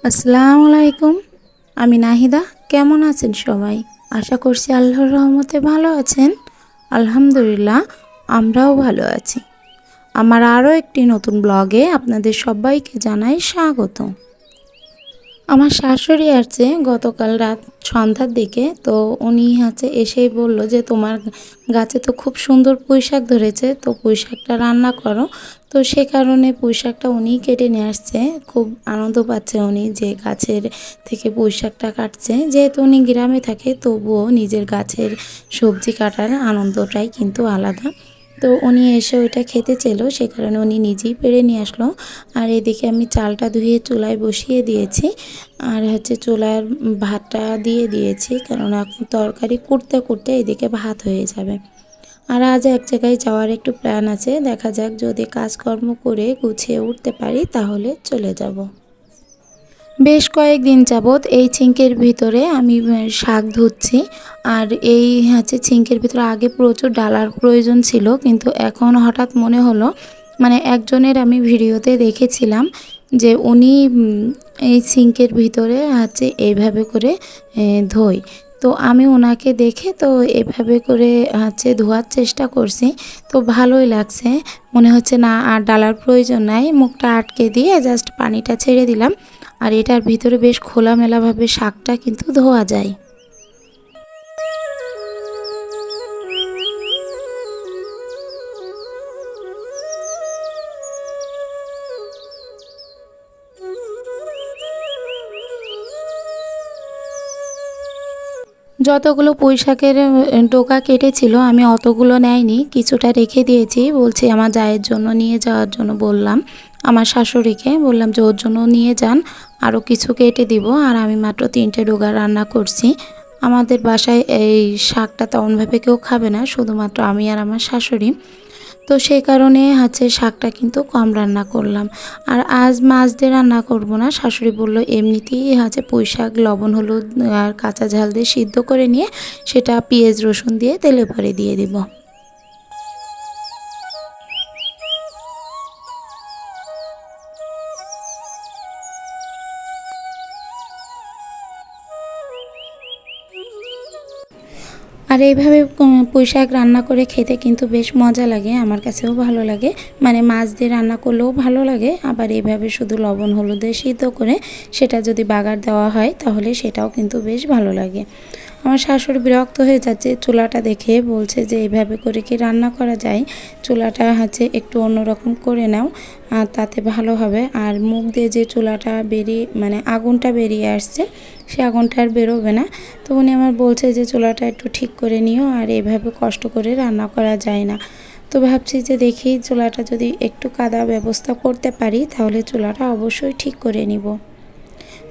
আসসালামু আলাইকুম। আমি নাহিদা। কেমন আছেন সবাই? আশা করছি আল্লাহর রহমতে ভালো আছেন। আলহামদুলিল্লাহ, আমরাও ভালো আছি। আমার আরও একটি নতুন ব্লগে আপনাদের সবাইকে জানাই স্বাগত। আমার শাশুড়ি আসছে গতকাল রাত সন্ধ্যার দিকে, তো উনি এসেই বলল যে তোমার গাছে তো খুব সুন্দর পুঁইশাক ধরেছে, তো পুঁইশাকটা রান্না করো। তো সে কারণে পুঁইশাকটা উনিই কেটে নিয়ে আসছে। খুব আনন্দ পাচ্ছে উনি যে গাছের থেকে পুঁইশাকটা কাটছে। যেহেতু উনি গ্রামে থাকে, তবুও নিজের গাছের সবজি কাটার আনন্দটাই কিন্তু আলাদা। তো উনি এসে ওইটা খেতে চেলো, সে কারণে উনি নিজেই পেড়ে নিয়ে আসলো। আর এদিকে আমি চালটা ধুয়ে চুলায় বসিয়ে দিয়েছি। আর চুলার ভাতটা দিয়ে দিয়েছি, কারণ এখন তরকারি করতে করতে এদিকে ভাত হয়ে যাবে। আর আজ এক জায়গায় যাওয়ার একটু প্ল্যান আছে, দেখা যাক যদি কাজকর্ম করে গুছিয়ে উঠতে পারি তাহলে চলে যাব। বেশ কয়েকদিন যাবৎ এই ছিঙ্কের ভিতরে আমি শাক ধুচ্ছি। আর এই ছিঙ্কের ভিতরে আগে প্রচুর ডালার প্রয়োজন ছিল, কিন্তু এখন হঠাৎ মনে হলো, মানে একজনের আমি ভিডিওতে দেখেছিলাম যে উনি এই সিঙ্কের ভিতরে এইভাবে করে ধোয়। তো আমি ওনাকে দেখে তো এভাবে করে ধোয়ার চেষ্টা করছি। তো ভালোই লাগছে, মনে হচ্ছে না আর ডালার প্রয়োজন নাই। মুখটা আটকে দিয়ে জাস্ট পানিটা ছেড়ে দিলাম, আর এটার ভিতরে বেশ খোলামেলাভাবে শাকটা কিন্তু ধোয়া যায়। যতগুলো পুঁইশাকের ডোকা কেটেছিল আমি অতগুলো নেয়নি, কিছুটা রেখে দিয়েছি। বলছি আমার জায়ের জন্য নিয়ে যাওয়ার জন্য বললাম, আমার শাশুড়িকে বললাম যে ওর জন্য নিয়ে যান, আরও কিছু কেটে দিব। আর আমি মাত্র 3টে ডোকা রান্না করছি। আমাদের বাসায় এই শাকটা তেমনভাবে কেউ খাবে না, শুধুমাত্র আমি আর আমার শাশুড়ি। তো সেই কারণে শাকটা কিন্তু কম রান্না করলাম। আর আজ মাছ দিয়ে রান্না করব না, শাশুড়ি বলল এমনিতেই পুঁই শাক লবণ হলুদ আর কাঁচা ঝাল দিয়ে সিদ্ধ করে নিয়ে সেটা পেঁয়াজ রসুন দিয়ে তেলে পরে দিয়ে দিব। আর এইভাবে পুঁইশাক রান্না করে খেতে কিন্তু বেশ মজা লাগে, আমার কাছেও ভালো লাগে। মানে মাছ দিয়ে রান্না করলেও ভালো লাগে, আবার এইভাবে শুধু লবণ হলুদে সিদ্ধ করে সেটা যদি বাগার দেওয়া হয় তাহলে সেটাও কিন্তু বেশ ভালো লাগে। আমার শাশুড়ি বিরক্ত হয়ে যাচ্ছে চুলাটা দেখে, বলছে যে এইভাবে করে কি রান্না করা যায়, চুলাটা একটু অন্যরকম করে নাও, তাতে ভালো হবে। আর মুখ দিয়ে যে চুলাটা বেরিয়ে মানে আগুনটা বেরিয়ে আসছে, সে আগুনটা আর বেরোবে না। তো উনি আমার বলছে যে চুলাটা একটু ঠিক করে নিও, আর এভাবে কষ্ট করে রান্না করা যায় না। তো ভাবছি যে দেখি চুলাটা যদি একটু কাদা ব্যবস্থা করতে পারি তাহলে চুলাটা অবশ্যই ঠিক করে নিব।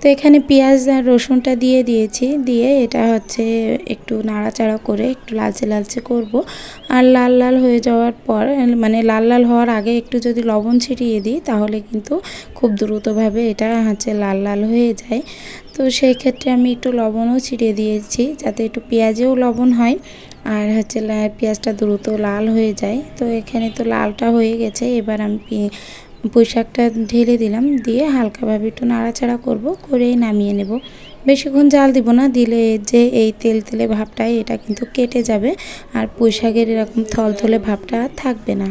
তো এখানে পেঁয়াজ আর রসুনটা দিয়ে দিয়েছি, দিয়ে এটা একটু নাড়াচাড়া করে একটু লালচে লালচে করব। আর লাল লাল হয়ে যাওয়ার পর, মানে লাল লাল হওয়ার আগে একটু যদি লবণ ছিটিয়ে দিই তাহলে কিন্তু খুব দ্রুতভাবে এটা লাল লাল হয়ে যায়। তো সেই ক্ষেত্রে আমি একটু লবণও ছিটিয়ে দিয়েছি যাতে একটু পেঁয়াজেও লবণ হয়, আর পেঁয়াজটা দ্রুত লাল হয়ে যায়। তো এখানে তো লালটা হয়ে গেছে, এবার আমি পুঁইশাকটা ঢেলে দিলাম, দিয়ে হালকাভাবে একটু নাড়াচাড়া করব, করেই নামিয়ে নেব। বেশিক্ষণ জাল দিব না, দিলে যে এই তেল তেলে ভাবটাই এটা কিন্তু কেটে যাবে, আর পুঁইশাকের এরকম থলথলে ভাবটা থাকবে না।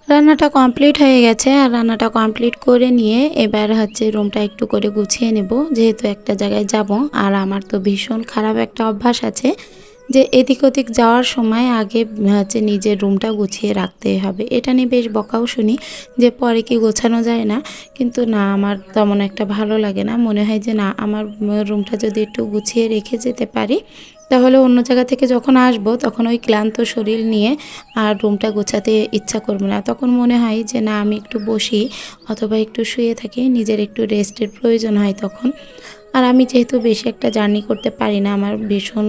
রান্নাটা কমপ্লিট হয়ে গেছে। আর রান্নাটা কমপ্লিট করে নিয়ে এবার রুমটা একটু করে গুছিয়ে নেব, যেহেতু একটা জায়গায় যাব। আর আমার তো ভীষণ খারাপ একটা অভ্যাস আছে যে এদিক ওদিক যাওয়ার সময় আগে নিজের রুমটা গুছিয়ে রাখতে হবে। এটা নিয়ে বেশ বকাও শুনি যে পরে কি গোছানো যায় না, কিন্তু না, আমার তেমন একটা ভালো লাগে না। মনে হয় যে না, আমার রুমটা যদি একটু গুছিয়ে রেখে যেতে পারি তাহলে অন্য জায়গা থেকে যখন আসবো তখন ওই ক্লান্ত শরীর নিয়ে আর রুমটা গোছাতে ইচ্ছা করবে না। তখন মনে হয় যে না, আমি একটু বসি অথবা একটু শুয়ে থাকি, নিজের একটু রেস্টের প্রয়োজন হয় তখন। আর আমি যেহেতু বেশি একটা জার্নি করতে পারি না, আমার ভীষণ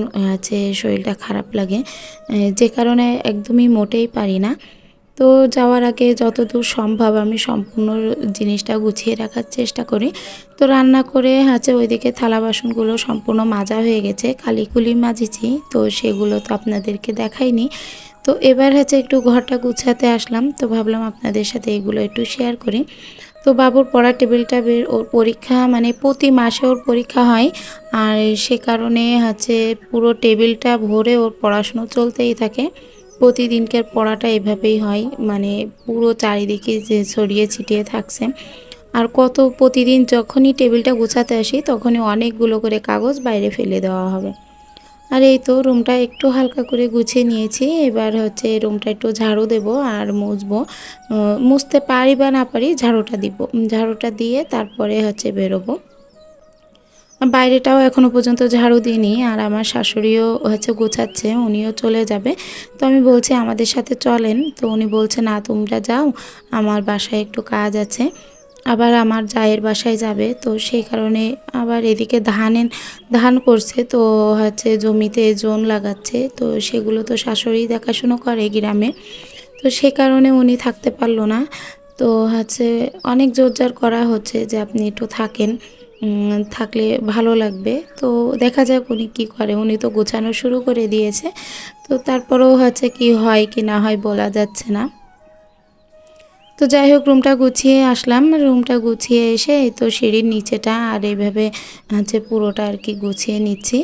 শরীরটা খারাপ লাগে, যে কারণে একদমই মোটেই পারি না। তো যাওয়ার আগে যতদূর সম্ভব আমি সম্পূর্ণ জিনিসটা গুছিয়ে রাখার চেষ্টা করি। তো রান্না করে ওইদিকে থালা বাসনগুলো সম্পূর্ণ মাজা হয়ে গেছে, কালিকুলি মাজেছি, তো সেগুলো তো আপনাদেরকে দেখাইনি। তো এবার একটু ঘরটা গুছাতে আসলাম, তো ভাবলাম আপনাদের সাথে এগুলো একটু শেয়ার করি। তো বাবুর পড়ার টেবিলটা ওর পরীক্ষা মানে প্রতি মাসে ওর পরীক্ষা হয়, আর সে কারণে পুরো টেবিলটা ভরে ওর পড়াশুনো চলতেই থাকে। প্রতিদিনকার পড়াটা এভাবেই হয়, মানে পুরো চারিদিকে যে ছড়িয়ে ছিটিয়ে থাকছে। আর কত প্রতিদিন যখনই টেবিলটা গুছাতে আসি তখনই অনেকগুলো করে কাগজ বাইরে ফেলে দেওয়া হবে। আর এই তো রুমটা একটু হালকা করে গুছিয়ে নিয়েছি। এবার রুমটা একটু ঝাড়ু দেব আর মুছবো। মুছতে পারি বা না পারি, ঝাড়ুটা দিব। ঝাড়ুটা দিয়ে তারপরে বেরোবো। বাইরেটাও এখনও পর্যন্ত ঝাড়ু দিইনি, আর আমার শাশুড়িও গোছাচ্ছে, উনিও চলে যাবে। তো আমি বলছি আমাদের সাথে চলেন, তো উনি বলছে না তোমরা যাও, আমার বাসায় একটু কাজ আছে। আবার আমার জায়ের বাসায় যাবে, তো সেই কারণে আবার এদিকে ধান করছে, তো জমিতে জোন লাগাচ্ছে, তো সেগুলো তো শাশুড়ি দেখাশুনো করে গ্রামে। তো সে কারণে উনি থাকতে পারলো না। তো অনেক জোরজার করা হচ্ছে যে আপনি একটু থাকেন, থাকলে ভালো লাগবে। তো দেখা যাক উনি কী করে, উনি তো গোছানো শুরু করে দিয়েছে। তো তারপরেও কি হয় কি না হয় বলা যাচ্ছে না। তো যাই হোক রুমটা গুছিয়ে আসলাম, রুমটা গুছিয়ে এসে এই তো সিঁড়ির নিচেটা আর এইভাবে পুরোটা আর কি গুছিয়ে নিচ্ছি,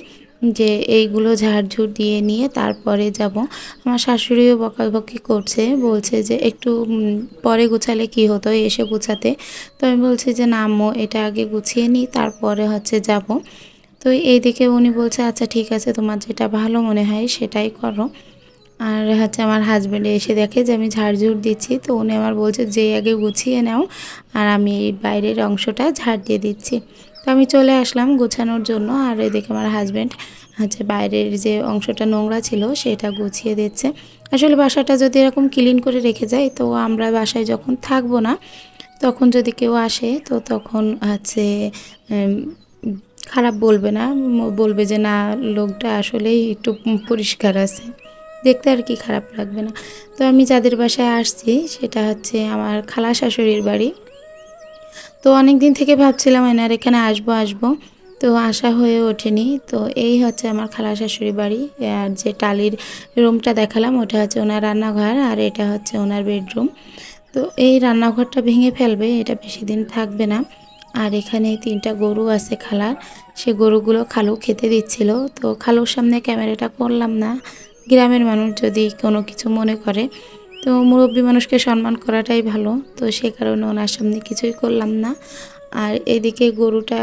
যে এইগুলো ঝাড়ঝুড় দিয়ে নিয়ে তারপরে যাব। আমার শাশুড়িও বকাবকি করছে, বলছে যে একটু পরে গুছালে কি হতো, এসে গুছাতে। তো আমি বলছি যে না আম্মু, এটা আগে গুছিয়ে নিই, তারপরে যাব। তো এইদিকে উনি বলছে আচ্ছা ঠিক আছে, তোমার যেটা ভালো মনে হয় সেটাই করো। আর আমার হাজব্যান্ড এসে দেখে যে আমি ঝাড়ঝুড় দিচ্ছি, তো উনি আমার বলছে যে আগে গুছিয়ে নাও, আর আমি এই বাইরের অংশটা ঝাড় দিয়ে দিচ্ছি। তো আমি চলে আসলাম গুছানোর জন্য, আর এদিকে আমার হাজব্যান্ড বাইরের যে অংশটা নোংরা ছিল সেটা গুছিয়ে দিচ্ছে। আসলে বাসাটা যদি এরকম ক্লিন করে রেখে যায়, তো আমরা বাসায় যখন থাকবো না তখন যদি কেউ আসে, তো তখন উম, খারাপ বলবে না, বলবে যে না লোকটা আসলেই একটু পরিষ্কার আছে, দেখতে আর কি খারাপ লাগবে না। তো আমি যাদের বাসায় আসছি সেটা আমার খালা শাশুড়ির বাড়ি। তো অনেক দিন থেকে ভাবছিলাম এনার এখানে আসবো আসবো, তো আসা হয়ে ওঠেনি। তো এই আমার খালা শাশুড়ির বাড়ি। আর যে টালির রুমটা দেখালাম ওটা ওনার রান্নাঘর, আর এটা ওনার বেডরুম। তো এই রান্নাঘরটা ভেঙে ফেলবে, এটা বেশি দিন থাকবে না। আর এখানে 3টা গরু আছে খালার, সে গরুগুলো খালু খেতে দিচ্ছিল। তো খালুর সামনে ক্যামেরাটা করলাম না, গ্রামের মানুষ যদি কোনো কিছু মনে করে, তো মুরব্বী মানুষকে সম্মান করাটাই ভালো, তো সে কারণে ওনার সামনে কিছুই করলাম না। আর এদিকে গরুটা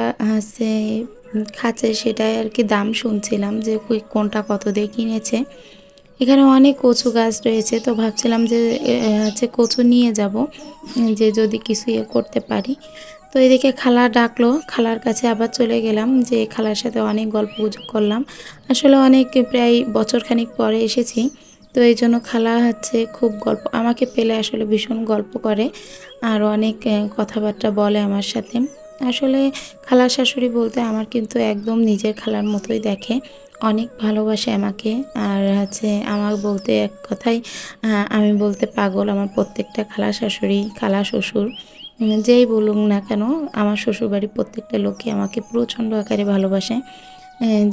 খাচ্ছে, সেটাই আর কি দাম শুনছিলাম যে কোনটা কত দিয়ে কিনেছে। এখানে অনেক কচু গাছ রয়েছে, তো ভাবছিলাম যে কচু নিয়ে যাব, যে যদি কিছু করতে পারি। তো এদিকে খালা ডাকলো, খালার কাছে আবার চলে গেলাম, যে খালার সাথে অনেক গল্প গুজব করলাম। আসলে অনেক প্রায় বছরখানিক পরে এসেছি, তো এই জন্য খালা খুব গল্প আমাকে পেলে আসলে ভীষণ গল্প করে, আর অনেক কথাবার্তা বলে আমার সাথে। আসলে খালা শাশুড়ি বলতে আমার কিন্তু একদম নিজের খালার মতোই দেখে, অনেক ভালোবাসে আমাকে। আর আমার বলতে এক কথাই আমি বলতে পাগল। আমার প্রত্যেকটা খালা শাশুড়ি, খালা শ্বশুর যেই বলুক না কেন, আমার শ্বশুরবাড়ির প্রত্যেকটা লোকই আমাকে প্রচণ্ড আকারে ভালোবাসে,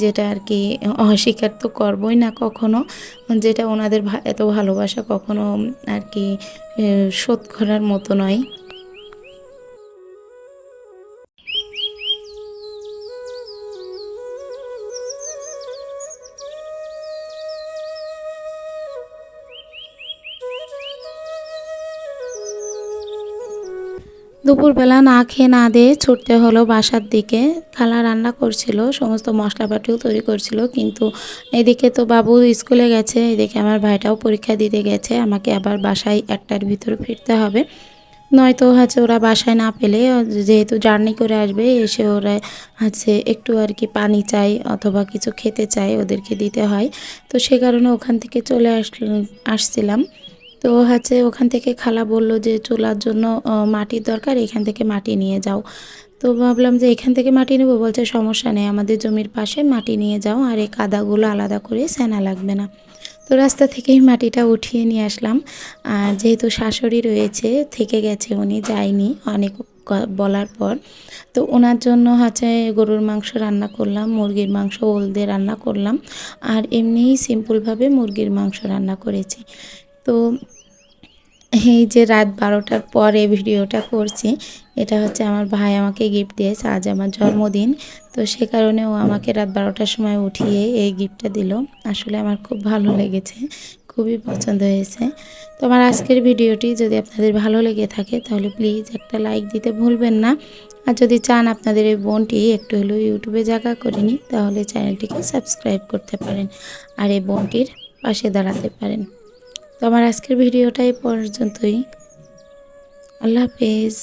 যেটা আর কি অস্বীকার তো করবই না কখনো, যেটা ওনাদের এত ভালোবাসা কখনো আর কি শোধ করার মতো নয়। দুপুরবেলা না খেয়ে না দিয়ে ছুটতে হলো বাসার দিকে। খালা রান্না করছিল, সমস্ত মশলাপাতিও তৈরি করছিল, কিন্তু এদিকে তো বাবু স্কুলে গেছে, এদিকে আমার ভাইটাও পরীক্ষা দিতে গেছে, আমাকে আবার বাসায় 1টার ভিতরে ফিরতে হবে। নয়তো ওরা বাসায় না পেলে, যেহেতু জার্নি করে আসবে, এসে ওরা একটু আর কি পানি চাই অথবা কিছু খেতে চাই, ওদেরকে দিতে হয়। তো সে কারণে ওখান থেকে চলে আসছিলাম। তো ওখান থেকে খালা বলল যে চুলার জন্য মাটির দরকার, এখান থেকে মাটি নিয়ে যাও। তো ভাবলাম যে এখান থেকে মাটি নেবো, বলছে সমস্যা নেই, আমাদের জমির পাশে মাটি নিয়ে যাও, আর এই কাদাগুলো আলাদা করে সেনা লাগবে না। তো রাস্তা থেকেই মাটিটা উঠিয়ে নিয়ে আসলাম। আর যেহেতু শাশুড়ি রয়েছে, থেকে গেছে, উনি যায়নি অনেক বলার পর। তো ওনার জন্য হচ্ছে গরুর মাংস রান্না করলাম, মুরগির মাংস ওল দিয়ে রান্না করলাম, আর এমনিই সিম্পলভাবে মুরগির মাংস রান্না করেছি। তো এই যে রাত 12টার পরে ভিডিওটা করছি, এটা হচ্ছে আমার ভাই আমাকে গিফট দিয়েছে, আজ আমার জন্মদিন। তো সে কারণে ও আমাকে রাত 12টার সময় উঠিয়ে এই গিফটটা দিল। আসলে আমার খুব ভালো লেগেছে, খুবই পছন্দ হয়েছে। তো আমার আজকের ভিডিওটি যদি আপনাদের ভালো লেগে থাকে তাহলে প্লিজ একটা লাইক দিতে ভুলবেন না। আর যদি চান আপনাদের এই বোনটি একটু হলেও ইউটিউবে জায়গা করে নিই, তাহলে চ্যানেলটিকে সাবস্ক্রাইব করতে পারেন আর এই বোনটির পাশে দাঁড়াতে পারেন। তো আমার আজকের ভিডিওটা এই পর্যন্তই। আল্লাহ হাফেজ।